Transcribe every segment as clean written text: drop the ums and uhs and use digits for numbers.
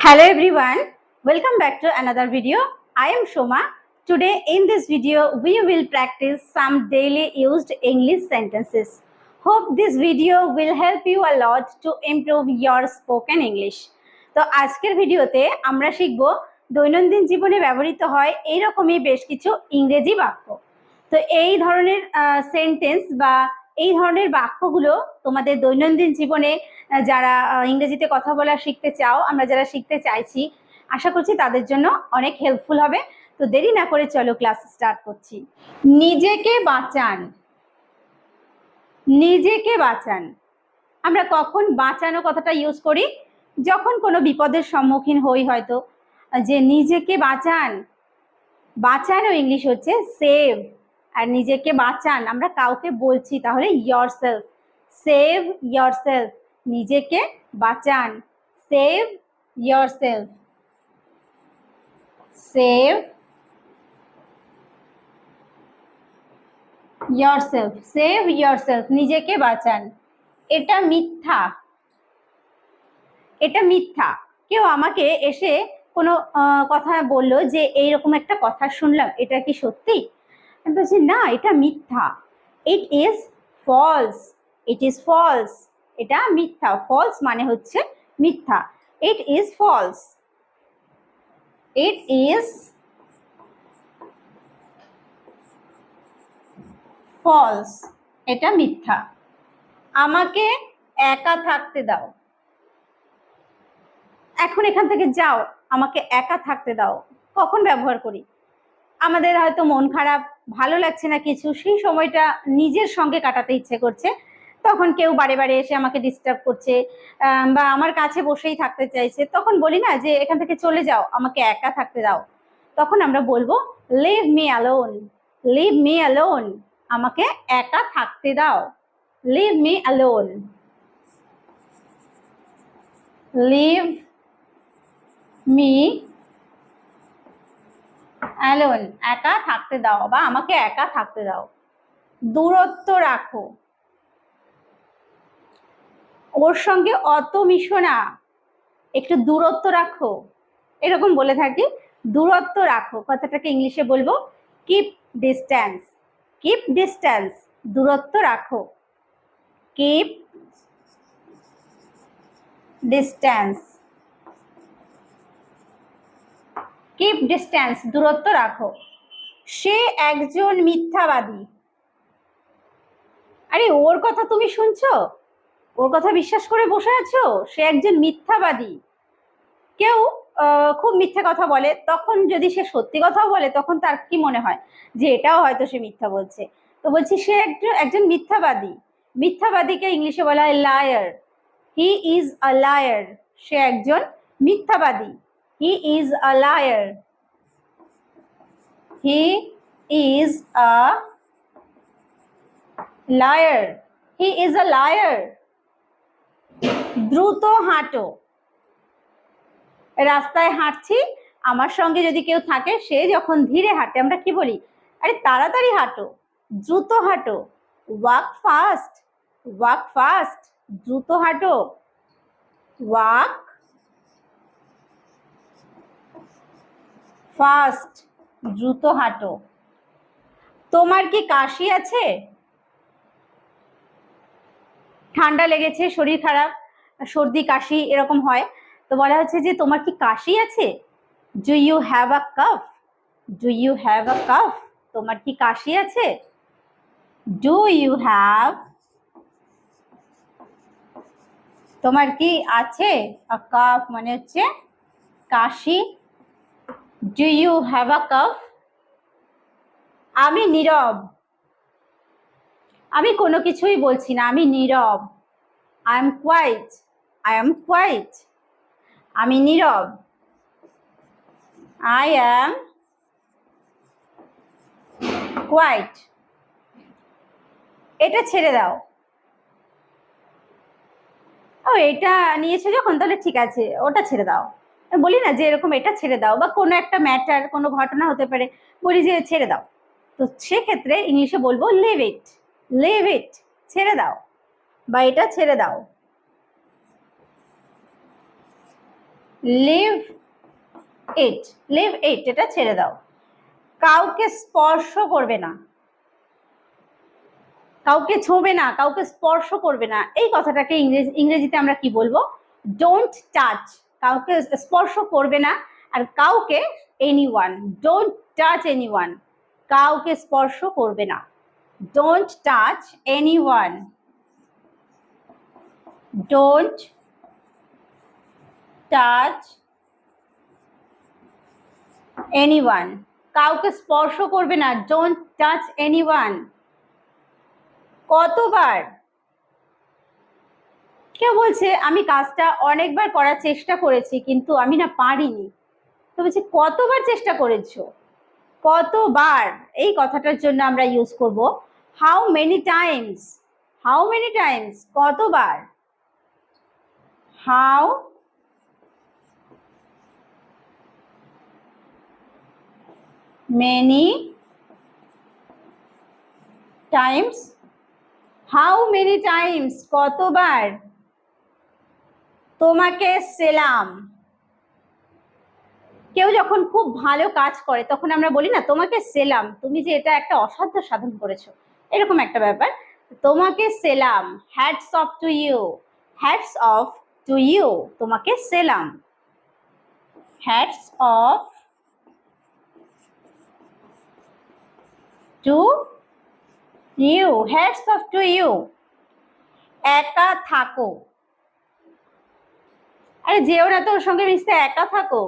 Hello everyone, welcome back to another video. I am Shoma. Today in this video we will practice some daily used English sentences. Hope this video will help you a lot to improve your spoken English. তো আজকের ভিডিওতে আমরা শিখব দৈনন্দিন জীবনে ব্যবহৃত হয় এই রকমই বেশ কিছু ইংরেজি বাক্য। তো এই ধরনের সেন্টেন্স বা এই ধরনের বাক্যগুলো তোমাদের দৈনন্দিন জীবনে যারা ইংরেজিতে কথা বলা শিখতে চাও, আমরা যারা শিখতে চাইছি, আশা করছি তাদের জন্য অনেক হেল্পফুল হবে। তো দেরি না করে চলো ক্লাস স্টার্ট করছি। নিজেকে বাঁচান। নিজেকে বাঁচান। আমরা কখন বাঁচানো কথাটা ইউজ করি? যখন কোনো বিপদের সম্মুখীন হই, হয়তো যে নিজেকে বাঁচান। বাঁচানো ইংলিশ হচ্ছে সেভ, আর নিজেকে বাঁচান আমরা কাউকে বলছি, তাহলে yourself, সেভ yourself, নিজেকে বাঁচান, save yourself, save yourself, save yourself, নিজেকে বাঁচান। এটা মিথ্যা, এটা মিথ্যা। কেউ আমাকে এসে কোনো কথা বললো যে এইরকম একটা কথা শুনলাম, এটা কি সত্যি? আমি বলছি না, এটা মিথ্যা। It is false, it is false, এটা মিথ্যা। ফলস মানে হচ্ছে মিথ্যা। It is false, it is false, এটা মিথ্যা। আমাকে একা থাকতে দাও। এখন এখান থেকে যাও, আমাকে একা থাকতে দাও। কখন ব্যবহার করি? আমাদের হয়তো মন খারাপ, ভালো লাগছে না কিছু, সেই সময়টা নিজের সঙ্গে কাটাতে ইচ্ছে করছে, তখন কেউ বারে বারে এসে আমাকে ডিস্টার্ব করছে বা আমার কাছে বসেই থাকতে চাইছে, তখন বলি না যে এখান থেকে চলে যাও, আমাকে একা থাকতে দাও। তখন আমরা বলবো leave me alone, leave me alone, আমাকে একা থাকতে দাও, leave me alone, leave me alone, একা থাকতে দাও বা আমাকে একা থাকতে দাও। দূরত্ব রাখো, ওর সঙ্গে অত মিশো না, একটু দূরত্ব রাখো, এরকম বলে থাকি। দূরত্ব রাখো কথাটাকে ইংলিশে বলবো কিপ ডিস্ট্যান্স, কিপ ডিস্ট্যান্স, দূরত্ব রাখো, কিপ ডিস্ট্যান্স, কিপ ডিস্ট্যান্স, দূরত্ব রাখো। সে একজন মিথ্যাবাদী। আরে ওর কথা তুমি শুনছো, ওর কথা বিশ্বাস করে বসে আছো? সে একজন মিথ্যাবাদী। কেউ খুব মিথ্যা কথা বলে, তখন যদি সে সত্যি কথাও বলে, তখন তার কি মনে হয় যে এটাও হয়তো সে মিথ্যা বলছে। তো বলছি সে একজন মিথ্যাবাদী। মিথ্যাবাদীকে ইংলিশে বলা হয় liar. He is a liar, সে একজন মিথ্যাবাদী। He is a liar, he is a liar, he is a liar. দ্রুত হাঁটো। রাস্তায় হাঁটছি, আমার সঙ্গে যদি কেউ থাকে, সে যখন ধীরে হাঁটে আমরা কি বলি? আরে তাড়াতাড়ি হাঁটো, দ্রুত হাঁটো, ওয়াক ফাস্ট, ওয়াক ফাস্ট, দ্রুত হাঁটো, ওয়াক ফাস্ট, দ্রুত হাঁটো। তোমার কি কাশি আছে? ঠান্ডা লেগেছে, শরীর খারাপ, সর্দি কাশি এরকম হয়, তো বলা হচ্ছে যে তোমার কি কাশি আছে? Do you have a cough, do you have a cough, তোমার কি কাশি আছে? ডু ইউ হ্যাভ, তোমার কি আছে? আ কাফ মানে হচ্ছে কাশি। Do you have a cough. আমি নীরব, আমি কোনো কিছুই বলছি না, আমি নীরব। I am quiet, I am quiet, আমি নীরব। I am quite. এটা ছেড়ে দাও। ও এটা নিয়েছো যখন, তাহলে ঠিক আছে, ওটা ছেড়ে দাও। বলি না যে এরকম এটা ছেড়ে দাও, বা কোনো একটা ম্যাটার, কোনো ঘটনা হতে পারে, বলি যে ছেড়ে দাও, তো সেক্ষেত্রে ইংলিশে বলবো লিভ ইট, লিভ ইট, ছেড়ে দাও, বা এটা ছেড়ে দাও। লিভ ইট, লিভ ইট, এটা ছেড়ে দাও। কাউকে স্পর্শ করবে না, কাউকে ছোঁবে না, কাউকে স্পর্শ করবে না, এই কথাটাকে ইংরেজিতে আমরা কি বলবো? Don't touch. কাউকে স্পর্শ করবে না, আর কাউকে এনিওয়ান, ডোন্ট টাচ এনিওয়ান, কাউকে স্পর্শ করবে না, don't touch anyone, don't touch anyone, কাউকে স্পর্শ করবে না, ডোন্ট টাচ এনিওয়ান। কতবার? কেউ বলছে আমি কাজটা অনেকবার করার চেষ্টা করেছি কিন্তু আমি না পারিনি, তো বলছি কতবার চেষ্টা করেছো? কতবার, এই কথাটার জন্য আমরা ইউজ করব how many times. How many times, কতবার। How many times, how many times, কতবার তোমাকে সেলাম। কেউ যখন খুব ভালো কাজ করে তখন আমরা বলি না তোমাকে সেলাম, তুমি যে এটা একটা অসাধ্য সাধন করেছো, এরকম একটা ব্যাপার। তোমাকে সেলাম, hats off to you, hats off to you, তোমাকে সেলাম, hats off to you, hats off to you. একা থাকো, আরে যেও না তো ওর সঙ্গে মিশতে, একা থাকো।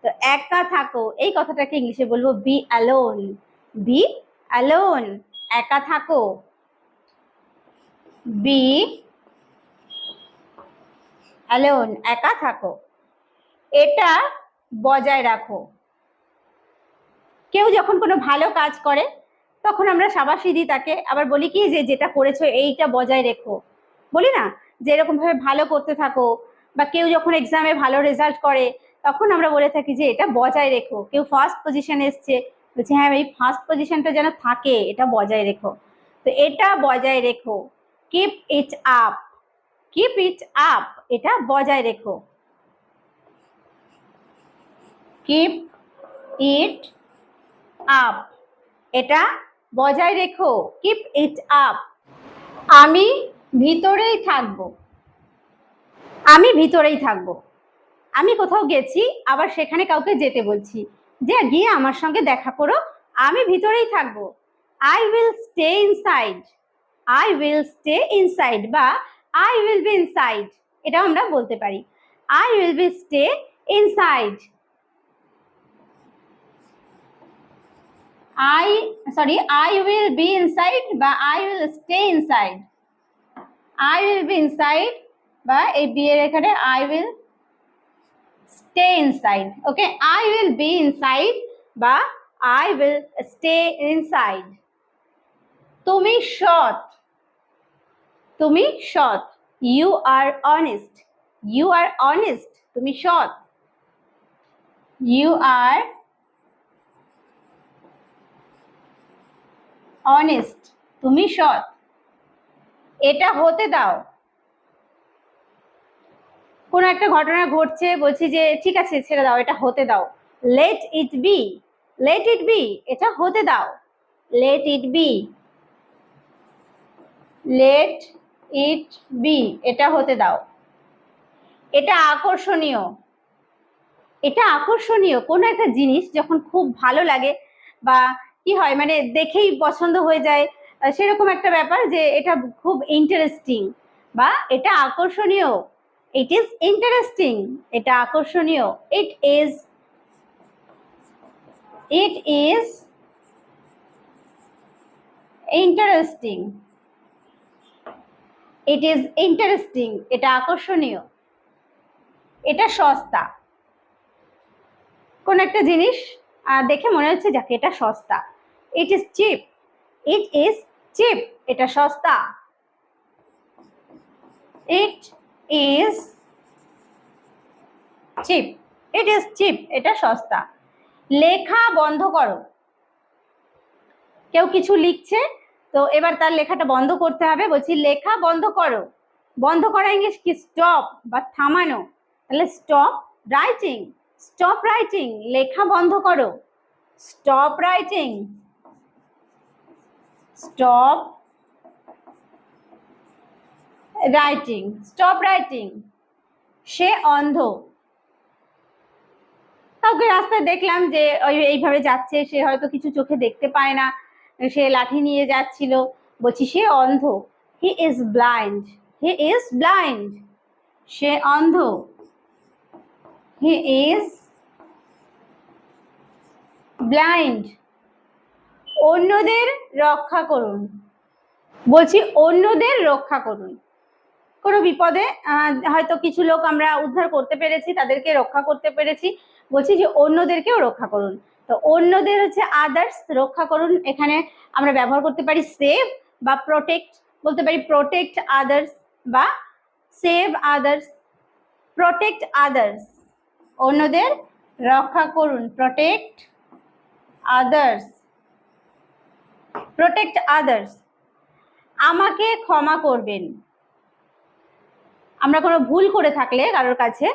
তো একা থাকো এই কথাটাকে ইংলিশে বলবো বি অ্যালোন, বি অ্যালোন, একা থাকো, বি অ্যালোন, একা থাকো। এটা বজায় রাখো, কেউ যখন কোনো ভালো কাজ করে তখন আমরা শাবাশি দিই তাকে, আবার বলি কি যে যেটা করেছো এইটা বজায় রেখো, বলি না যে এরকম ভাবে ভালো করতে থাকো। বা কেউ যখন এক্সামে ভালো রেজাল্ট করে তখন আমরা বলে থাকি যে এটা বজায় রেখো। কেউ ফার্স্ট পজিশনে এসছে, বলছি হ্যাঁ এই ফার্স্ট পজিশনটা যেন থাকে, এটা বজায় রেখো। তো এটা বজায় রেখো, keep it up, keep it up, এটা বজায় রেখো, কিপ ইট আপ, এটা বজায় রেখো, কিপ ইট আপ। আমি ভিতরেই থাকবো, আমি ভিতরেই থাকবো, আমি কোথাও গেছি আবার সেখানে কাউকে যেতে বলছি যে গিয়ে আমার সঙ্গে দেখা করো, আমি ভিতরেই থাকবো। I will stay inside, I will stay inside বা আই উইল বি ইনসাইড, এটাও আমরা বলতে পারি। I will be stay inside, I will be inside বা I will stay inside, I will be inside বা এই বি এর এখানে I will stay inside, okay, I will be inside বা I will stay inside। তুমি সৎ, তুমি সৎ, you are honest, you are honest, তুমি সৎ, you are honest, তুমি সৎ। এটা হতে দাও, কোন একটা ঘটনা ঘটছে বলছি যে ঠিক আছে ছেড়ে দাও, এটা হতে দাও, let it be, let it be, এটা হতে দাও, let it be, let it be, এটা হতে দাও। এটা আকর্ষণীয়, এটা আকর্ষণীয়, কোনো একটা জিনিস যখন খুব ভালো লাগে বা কি হয় মানে দেখেই পছন্দ হয়ে যায়, সেরকম একটা ব্যাপার যে এটা খুব ইন্টারেস্টিং বা এটা আকর্ষণীয়, ইট ইজ ইন্টারেস্টিং, এটা আকর্ষণীয়, it is interesting, it is interesting, এটা আকর্ষণীয়। এটা সস্তা, কোন একটা জিনিস দেখে মনে হচ্ছে যাকে এটা সস্তা, it is chip, it is chip, এটা সস্তা, it is chip, it is chip, এটা সস্তা। লেখা বন্ধ করো, কেউ কিছু লিখছে তো এবার তার লেখাটা বন্ধ করতে হবে, বলছি লেখা বন্ধ করো। বন্ধ করা ইংলিশ কি? স্টপ বা থামানো, তাহলে স্টপ রাইটিং, স্টপ রাইটিং, লেখা বন্ধ করো। Stop writing, stop writing, stop writing. সে অন্ধ। কাউকে রাস্তায় দেখলাম যে এইভাবে যাচ্ছে, সে হয়তো কিছু চোখে দেখতে পায় না, সে লাঠি নিয়ে যাচ্ছিল, বলছি সে অন্ধ। He is blind, he is blind, সে অন্ধ। He is blind. অন্যদের রক্ষা করুন, বলছি অন্যদের রক্ষা করুন। কোনো বিপদে হয়তো কিছু লোক আমরা উদ্ধার করতে পেরেছি, তাদেরকে রক্ষা করতে পেরেছি, বলছি যে অন্যদেরকেও রক্ষা করুন। তো অন্যদের হচ্ছে আদার্স, রক্ষা করুন। এখানে আমরা ব্যবহার করতে পারি সেভ বা প্রোটেক্ট, বলতে পারি প্রোটেক্ট আদার্স বা সেভ আদার্স, প্রোটেক্ট আদার্স, অন্যদের রক্ষা করুন, প্রোটেক্ট আদার্স, প্রোটেক্ট আদার্স। আমাকে ক্ষমা করবেন। আমরা কোনো ভুল করে থাকলে কারোর কাছে,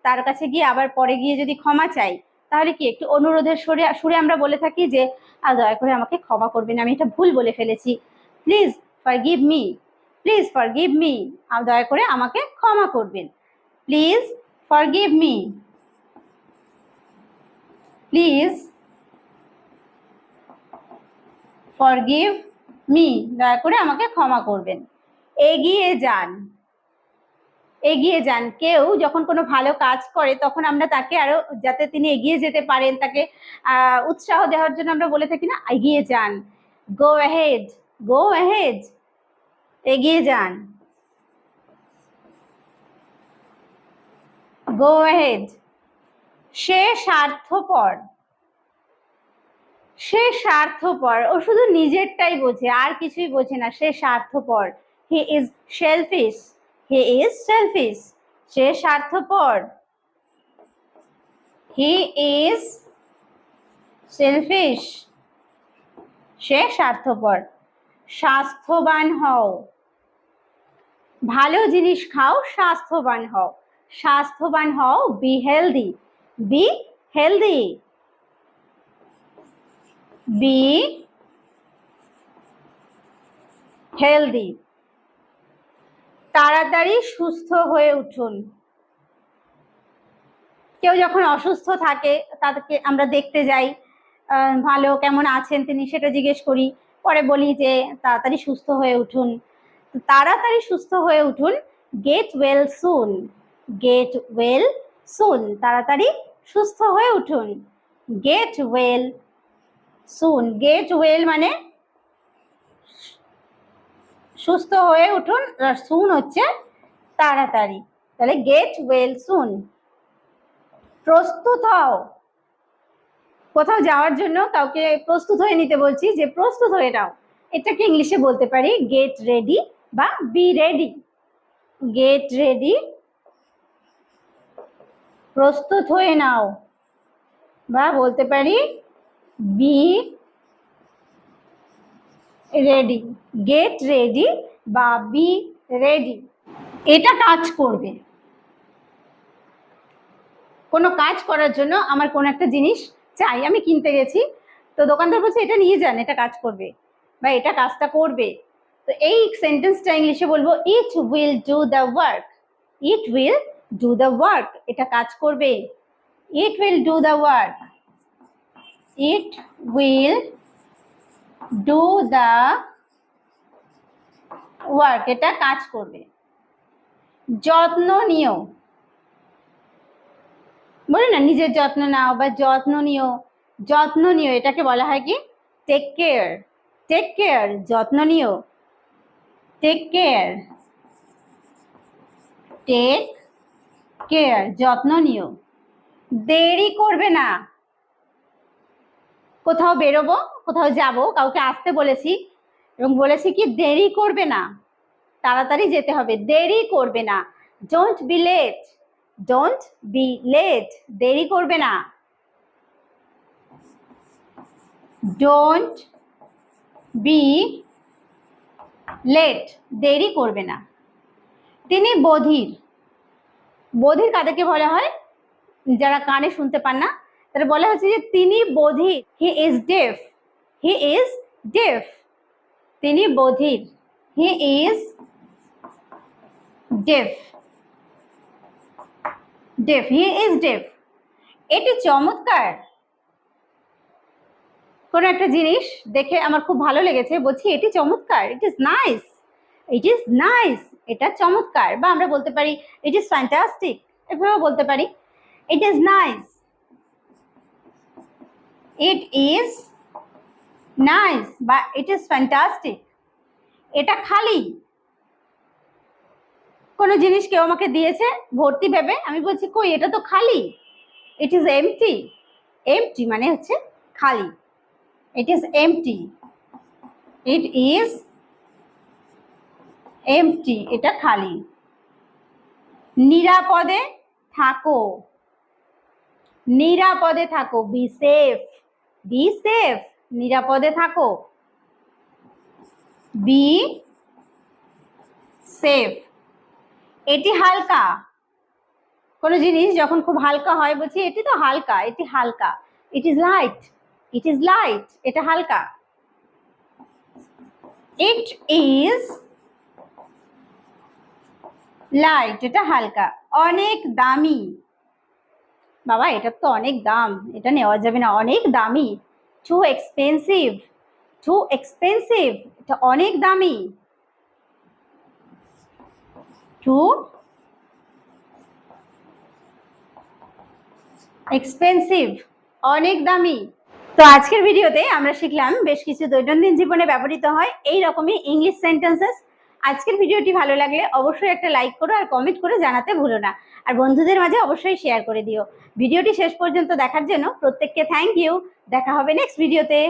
তার কাছে গিয়ে আবার পরে গিয়ে যদি ক্ষমা চাই, তাহলে কি একটু অনুরোধের সুরে আমরা বলে থাকি যে দয়া করে আমাকে ক্ষমা করবেন, আমি এটা ভুল বলে ফেলেছি, please forgive me, please forgive me, দয়া করে আমাকে ক্ষমা করবেন, please forgive me, please forgive me, দয়া করে আমাকে ক্ষমা করবেন। এগিয়ে যান, এগিয়ে যান। কেউ যখন কোনো ভালো কাজ করে তখন আমরা তাকে আরো, যাতে তিনি এগিয়ে যেতে পারেন, তাকে উৎসাহ দেওয়ার জন্য আমরা বলে থাকি না, এগিয়ে যান, গো অ্যাহেড, গো অ্যাহেড, এগিয়ে যান, গো অ্যাহেড। সে স্বার্থপর, সে স্বার্থপর, ও শুধু নিজেরটাই বোঝে, আর কিছুই বোঝে না, সে স্বার্থপর। He is selfish, he is selfish, সে স্বার্থপর। হি ইজ সেলফিশ, সে স্বার্থপর। স্বাস্থ্যবান হও, ভালো জিনিস খাও, স্বাস্থ্যবান হও, স্বাস্থ্যবান হও, be healthy, be healthy, be healthy. তাড়াতাড়ি সুস্থ হয়ে উঠুন। কেউ যখন অসুস্থ থাকে তাদেরকে আমরা দেখতে যাই, ভালো কেমন আছেন তিনি সেটা জিজ্ঞেস করি, পরে বলি যে তাড়াতাড়ি সুস্থ হয়ে উঠুন। তাড়াতাড়ি সুস্থ হয়ে উঠুন, get well soon, get well soon, তাড়াতাড়ি সুস্থ হয়ে উঠুন, get well soon. Get well মানে সুস্থ হয়ে উঠুন, আর সুন হচ্ছে তাড়াতাড়ি, তাহলে গেট ওয়েল সুন। প্রস্তুত হও, কোথাও যাওয়ার জন্য কাউকে প্রস্তুত হয়ে নিতে বলছি, যে প্রস্তুত হয়ে নাও, এটাকে ইংলিশে বলতে পারি গেট রেডি বা বি রেডি, গেট রেডি, প্রস্তুত হয়ে নাও, বা বলতে পারি বি রেডি, গেট রেডি বা বি রেডি। এটা কাজ করবে, কোনো কাজ করার জন্য আমার কোনো একটা জিনিস চাই, আমি কিনতে গেছি, তো দোকানদার বলছে এটা নিয়ে যান, এটা কাজ করবে বা এটা কাজটা করবে। তো এই সেন্টেন্সটা ইংলিশে বলবো it will do the work, it will do the work, এটা কাজ করবে, it will do the work, it will do the work, এটা কাজ করবে। যত্ন নিও, বলি না নিজের যত্ন নাও বা যত্ন নিও, যত্ন নিও, এটাকে বলা হয় কি টেক কেয়ার, টেক কেয়ার, যত্ন নিও, টেক কেয়ার, টেক কেয়ার, যত্ন নিও। দেরি করবে না, কোথাও বেরোবো, কোথাও যাব, কাউকে আসতে বলেছি এবং বলেছি কি দেরি করবে না, তাড়াতাড়ি যেতে হবে, দেরি করবে না। Don't be late, don't be late, দেরি করবে না, ডোন্ট বি লেট, দেরি করবে না। তিনি বধির, বধির কাদেরকে বলা হয়, যারা কানে শুনতে পান না তারা বলা হচ্ছে যে তিনি বধির, he is deaf, he is deaf, তিনি বধির, he is deaf, deaf, he is deaf. এটি চমৎকার। কোন একটা জিনিস দেখে আমার খুব ভালো লেগেছে, বলছি এটি চমৎকার, it is nice, it is nice, এটা চমৎকার। বা আমরা বলতে পারি ইট ইজ ফ্যান্টাস্টিক, এভাবেও বলতে পারি it is nice, it is nice বা ইট ইজ ফ্যান্টাস্টিক। এটা খালি। কোনো জিনিস কেউ আমাকে দিয়েছে ভর্তি ভেবে, আমি বলছি কই এটা তো খালি, ইট ইজ এমটি, এমটি মানে হচ্ছে খালি, it is empty, it is empty, এটা খালি। নিরাপদে থাকো, নিরাপদে থাকো, বি সেফ, বি সেফ, নিরাপদে থাকো, বি সেফ। এটি হালকা। কোনো জিনিস যখন খুব হালকা হয় বলছি এটি তো হালকা, এটি হালকা, it is light, it is light, এটা হালকা। ইট ইজ লাইট, এটা হালকা। অনেক দামি, বাবা এটা তো অনেক দাম, এটা নেওয়া যাবে না, অনেক দামি, টু এক্সপেন্সিভ, টু এক্সপেন্সিভ, এটা অনেক দামি, টু এক্সপেন্সিভ, অনেক দামি। তো আজকের ভিডিওতে আমরা শিখলাম বেশ কিছু দৈনন্দিন জীবনে ব্যবহৃত হয় এই রকমই ইংলিশ সেন্টেন্সেস। আজকের ভিডিওটি ভালো লাগলে অবশ্যই একটা লাইক করো আর কমেন্ট করে জানাতে ভুলো না, আর বন্ধুদের মাঝে অবশ্যই শেয়ার করে দিও। ভিডিওটি শেষ পর্যন্ত দেখার জন্য প্রত্যেককে থ্যাংক ইউ। দেখা হবে নেক্সট ভিডিওতে।